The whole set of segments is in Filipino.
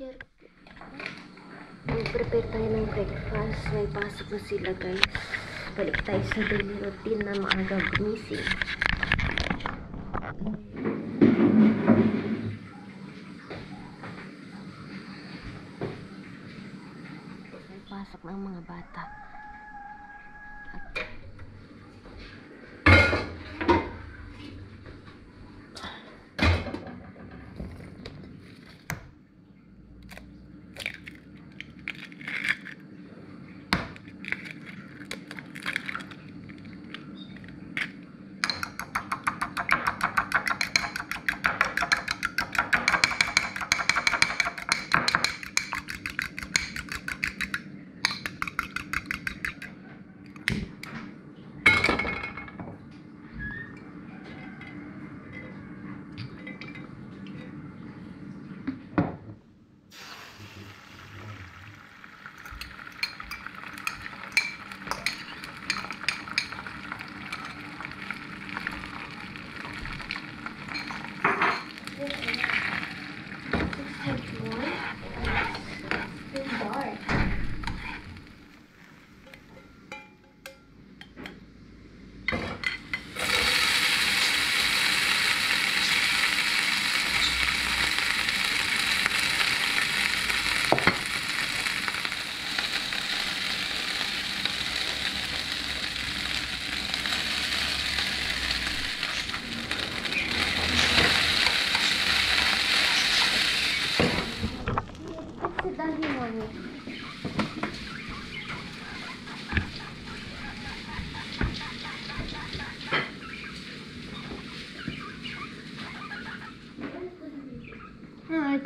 teacher. Mag-prepare tayo ng breakfast. May pasok na sila, guys. Balik tayo sa daily routine na maaga gumising. May pasok ng mga bata.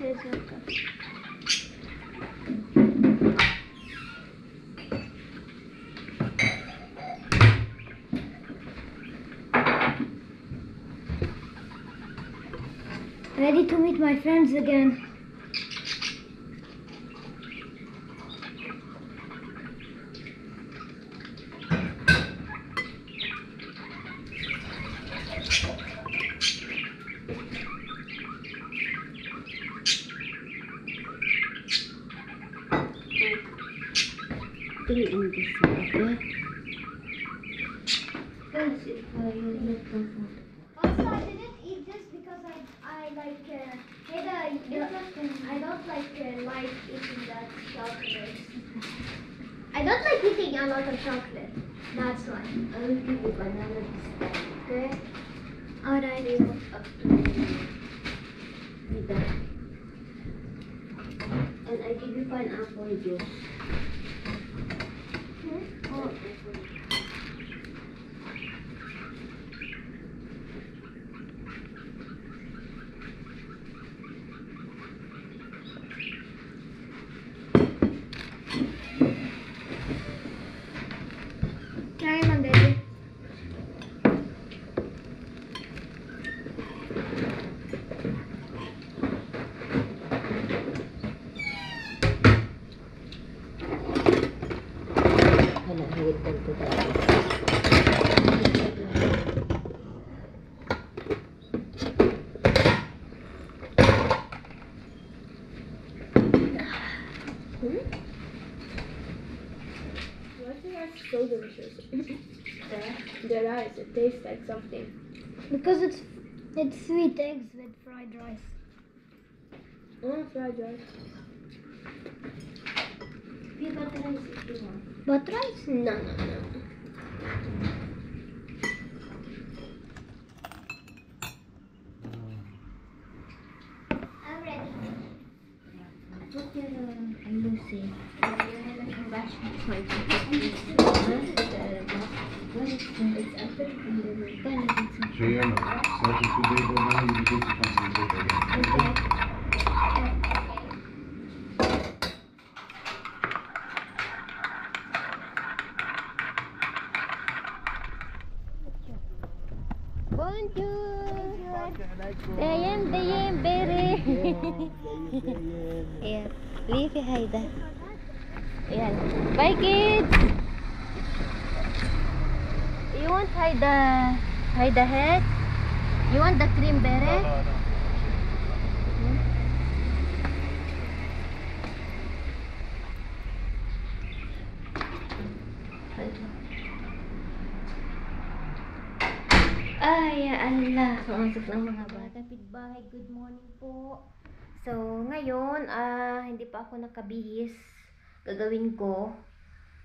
It's okay. Ready to meet my friends again. Also, I didn't eat this because I like I don't like eating that chocolate. I don't like eating a lot of chocolate. That's why. I will give you banana this time. Okay. Alright. Up to with that. And I give you pineapple juice. Oh. Try on, Daddy. So delicious. The rice, it tastes like something. Because it's sweet eggs with fried rice. Oh, fried rice. You got rice if you want. But rice? No. I'm ready. Put your Lucy. Cheyenne, starting today, but now you begin to concentrate again. Okay. Bonjour. Dayem, bere. Yeah, Leafy Haida. Yeah. Bye, kids. You want Haida head? You want the cream beret? No. Ala, pumasok ng mga bata. Kapitbahay, good morning po. So, ngayon, hindi pa ako nakabihis. Gagawin ko,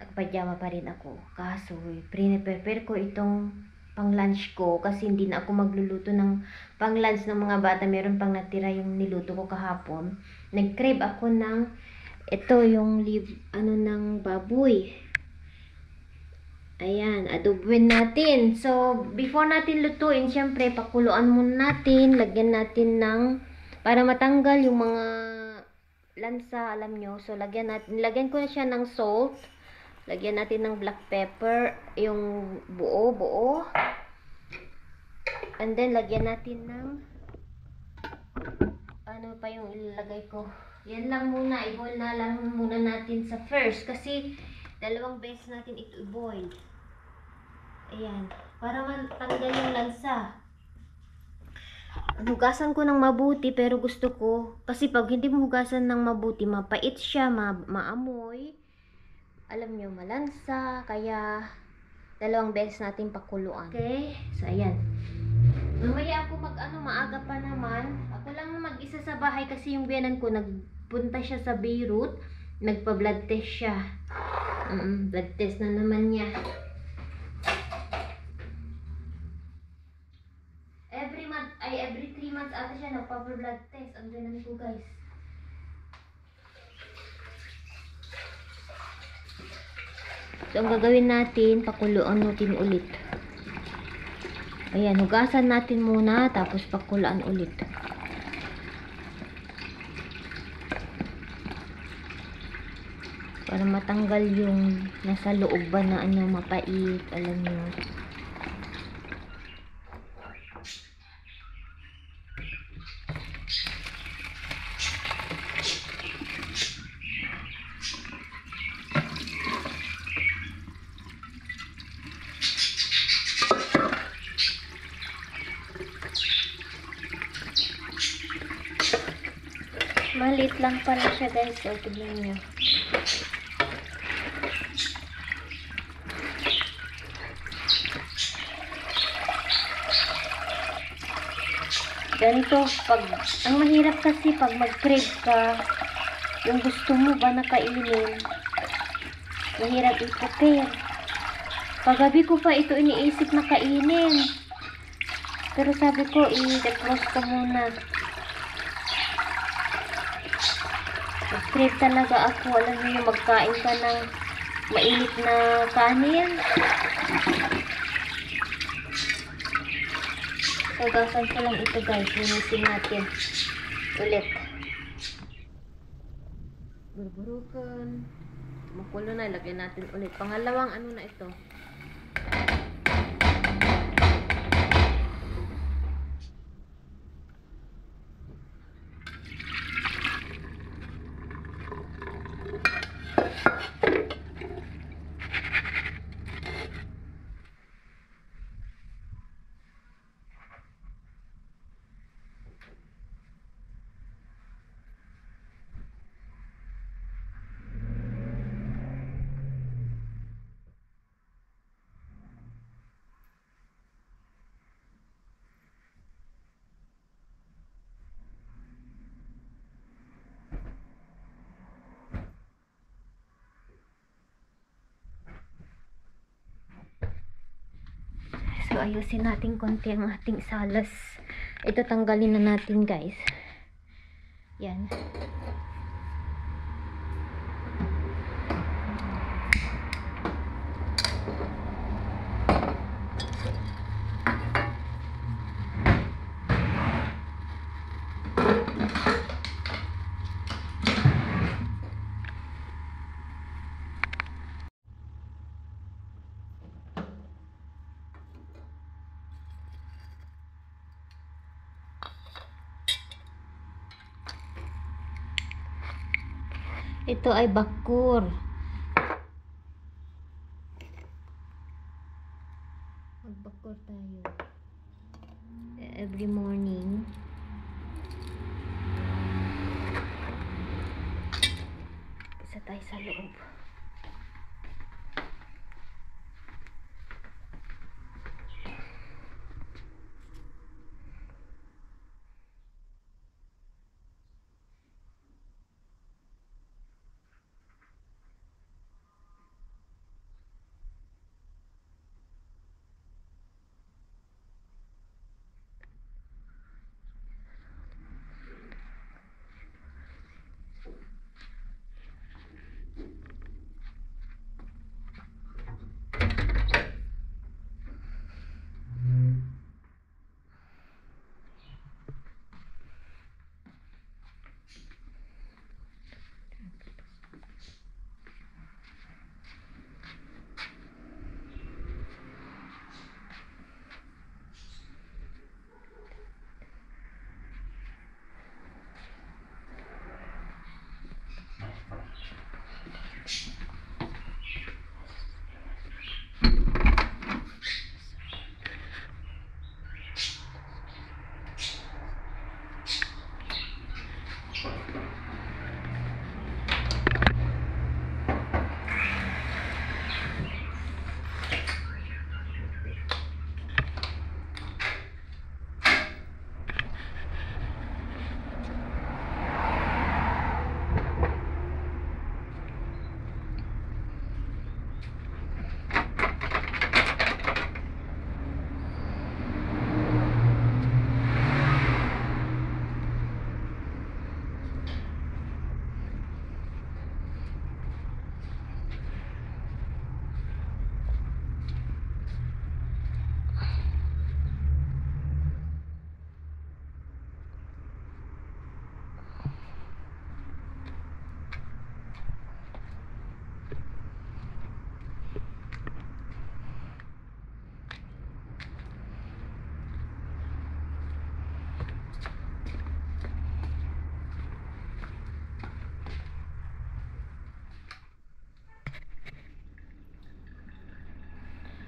nagpajama pa rin ako. Kaso, prepare ko itong pang-lunch ko kasi hindi na ako magluluto ng pang-lunch ng mga bata. Meron pang natira yung niluto ko kahapon. Nag-crave ako ng, ito yung ng baboy. Ayan, adobuin natin. So, before natin lutuin, syempre, pakuluan muna natin. Lagyan natin ng, para matanggal yung mga lansa, alam nyo. So, lagyan ko na siya ng salt. Lagyan natin ng black pepper, yung buo. And then, lagyan natin ng, ano pa yung ilalagay ko. Yan lang muna, i-boil na lang muna natin sa first. Kasi, dalawang beses natin ito i-boil. Ayan. Para matanggal yung lansa. Hugasan ko ng mabuti pero gusto ko. Kasi pag hindi mo hugasan ng mabuti, mapait siya, maamoy. Alam nyo, malansa. Kaya, dalawang beses natin pakuluan. Okay? So, ayan. Mamaya ako maaga pa naman. Ako lang mag-isa sa bahay kasi yung biyanan ko nagpunta siya sa Beirut. Nagpa-blood test siya. Blood test na naman niya. Every 3 months ata siya nagpa-blood test. Ang ganan ko, guys. So, ang gagawin natin, pakuluan natin ulit. Ayan, hugasan natin muna, tapos pakuluan ulit. Para matanggal yung nasa loob ba na mapait, alam nyo. Maliit lang pala siya, guys. So, tignan nyo. Ganito, ang mahirap kasi pag mag-crave ka, yung gusto mo ba na kainin, mahirap i-prepare. Paggabi ko pa ito iniisip na kainin. Pero sabi ko, i-defrost ko muna. Mag-crave talaga ako. Alam mo yung magkain ka ng mainit na kanin. Hugasan ko lang ito, guys. Linisin natin ulit. Burukan. Makulo na. Lagyan natin ulit. Pangalawang ano na ito. So, ayusin natin konti ang ating salas. Ito tanggalin na natin, guys. Yan. Ito ay bakur. Magbakur tayo. Every morning. Isa tayo sa loob.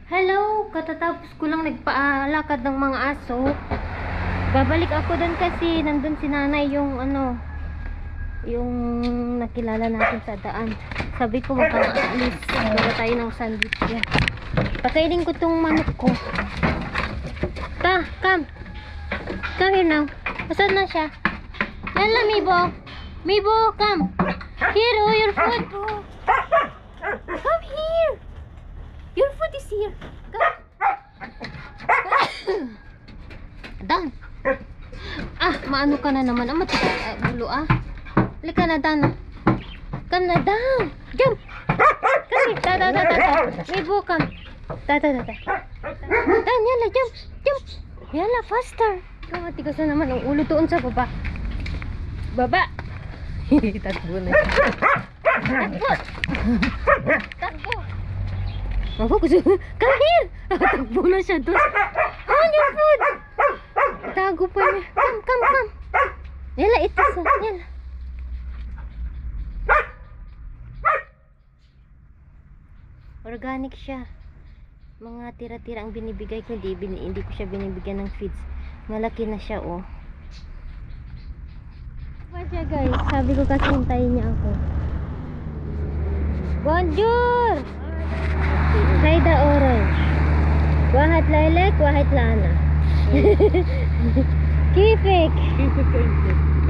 Hello! Katatapos ko lang nagpaalakad ng mga aso. Babalik ako doon kasi nandun si nanay yung yung nakilala natin sa daan. Sabi ko magpapaalis. Gawa tayo ng sandwich yan. Pakainin ko tong manok ko. Come. Come here now. Asan na siya? Yala, Mibo. Mibo, come. Here, oh, your food. Come here. Your food is here. Come. Dan. Maano ka na naman. Matigas bulo Halika na, Dan. Come na, Dan. Jump. Come here. Ta. Mibo, come. Ta. Dan, yala, jump. Yala, faster. Ikaw, matigas na naman ang ulo doon sa baba. Takbo na siya. Takbo. Come here. Takbo na siya doon. On your food. Tago pa niya. Come. Yala, itas na. Yala. Organic siya. Mga tira-tira ang binibigay ko. Hindi ko siya binibigyan ng feeds. Malaki na siya, oh. Pa siya, guys. Sabi ko kasi hintayin niya ako. Bonjour! Saida orange. Wahat lilac, wahat lana. Kifik.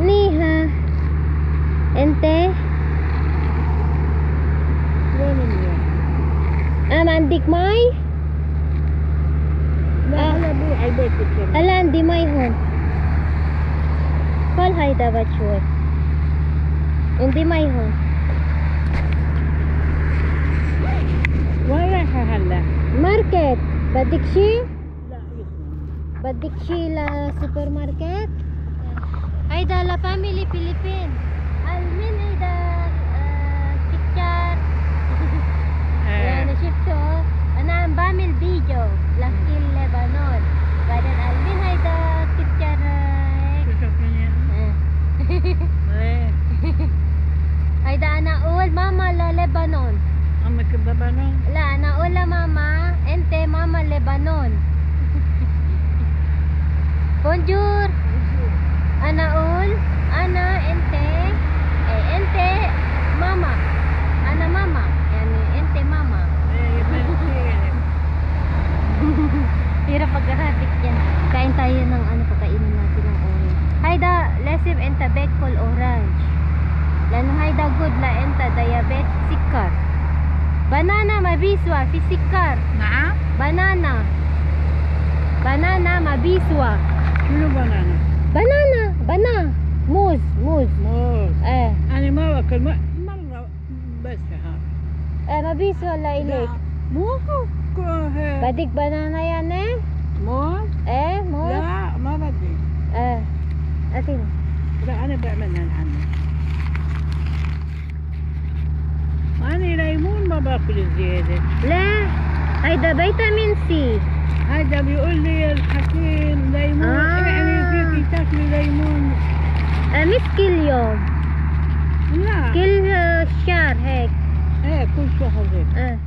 Niha. Ente. Mandik may. Alan di may hon. Kol hayda bachur. Undi may hon. Wala ka hala. Market. Badikshi la supermarket. Hayda la family Philippine. Almin hayda picture. Ayan na shift to. Anam bamil video. Lakil Lebanon. Badan almin hayda picture. Hayda ana ul mama la Lebanon. La ana ula mama ente mama Lebanon. Bonjour. Ana ul ana ente ente mama. Ana mama. Yani ente mama. Hirap pagkakatik yan. Kain tayo ng pakainin natin ng orange. Hayda lesib enta bekol orange. Lano hayda good la enta diabetes sikar. Banana mabiswa fisikar. Na? Banana mabiswa. Ano banana? Banana. Muz. Ano mawakal mo? Basta ha. Mabiswa la ilik. Mo ko he. Badik banana yan Mo? Muz. لا ما بدي. Atin. لا أنا بعملها الآن. أنا ليمون ما باكل زيادة. لا هيدا فيتامين سي. هذا بيقول لي الحكيم ليمون يعني فيكي تاكلي ليمون. مش كل يوم. لا. كل شهر هيك. كل شهر هيك.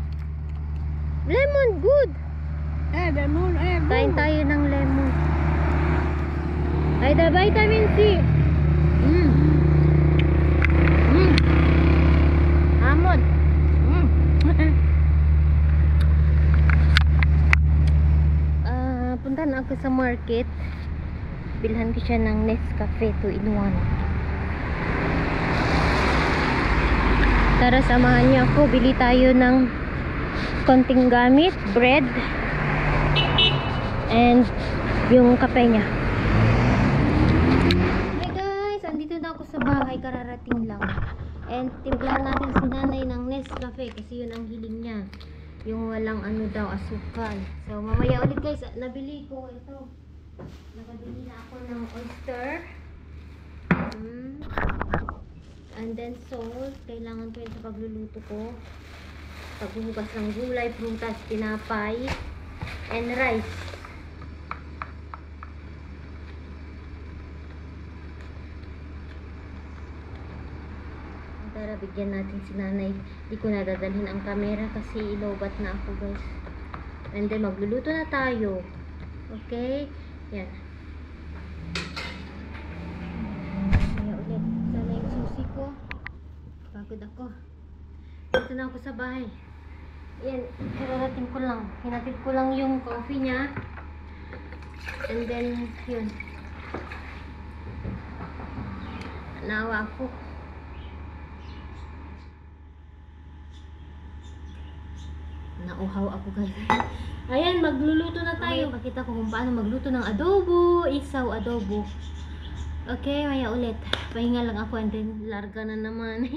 Lemon good. ليمون good. Kain tayo ng lemon. Hayda vitamin C. Amon. Punta na ako sa market. Bilhan ko siya ng Nescafe 2-in-1. Tara, samahan niyo ako. Bili tayo ng konting gamit, bread, and yung kape niya. Hey guys, andito na ako sa bahay, kararating lang. And timplan natin si nanay ng Nescafe kasi yun ang hiling niya. Yung walang asukal. So mamaya ulit guys, nabili ko ito. Nakabili na ako ng oyster. And then salt, kailangan ko yun sa pagluluto ko. Paghuhugas ng gulay, prutas, tinapay, and rice. Tara, bigyan natin si nanay. Di ko nadadalhin ang camera kasi ilobat na ako guys. And then, magluluto na tayo. Okay? Yan. Kaya ulit. Sana yung susi ko. Pagod ako. Dito na ako sa bahay. Yan. Kararating ko lang. Hinatid ko lang yung coffee niya. And then, yun. Naawa ako. Nauhaw ako guys. Ayan, magluluto na tayo. Pakita ko kung paano magluto ng adobo. Isaw adobo. Okay, maya ulit. Pahinga lang ako and then larga na naman.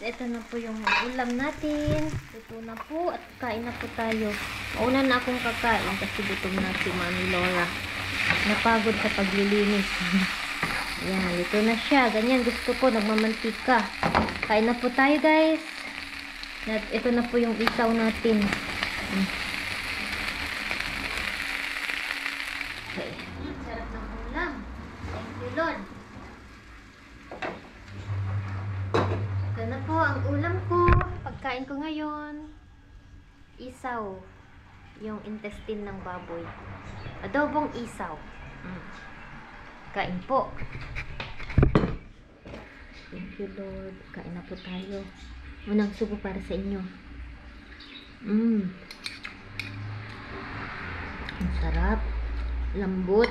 Ito na po yung ulam natin. Ito na po at kain na po tayo. Mauna na akong kakain kasi gutom na si Mami Lola. Napagod sa paglilinis. Yan, ito na siya. Ganyan gusto ko, nagmamantika. Kain na po tayo guys. At ito na po yung isaw natin. Okay. Sarap ng ulam. Thank you Lord. Ito na po ang ulam ko. Pagkain ko ngayon. Isaw. Yung intestine ng baboy. Adobong isaw. Kain po. Thank you Lord. Kain na po tayo. Unang subo para sa inyo. Ang sarap. Lambot.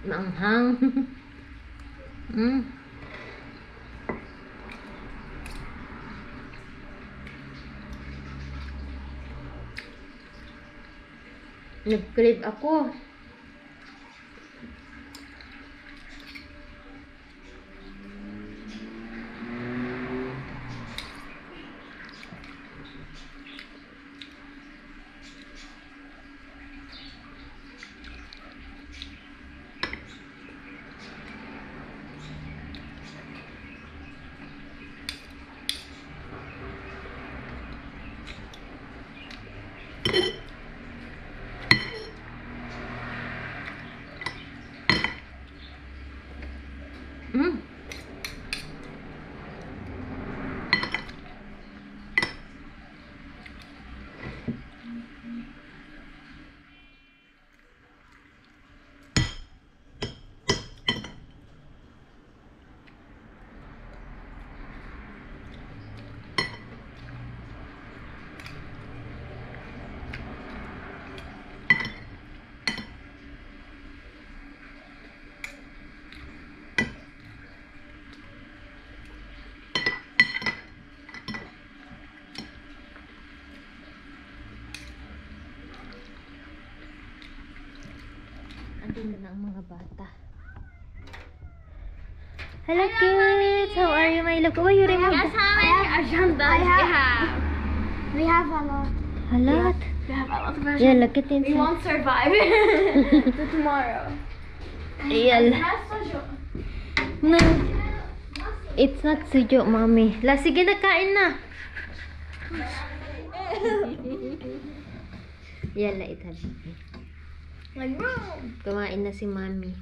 Maanghang. Nag-crave ako. Andun na ang mga bata. Hello kids! How are you, my love? Oh, you remember? Guess how many agendas we have a lot. A lot. We have a lot of Yeah, agendas. look at it. We won't survive to tomorrow. Yeah. That's so sure. No. It's not sujo, mommy. La, sige na, kain na. Yala, itabi. Like, Kumain na si mommy.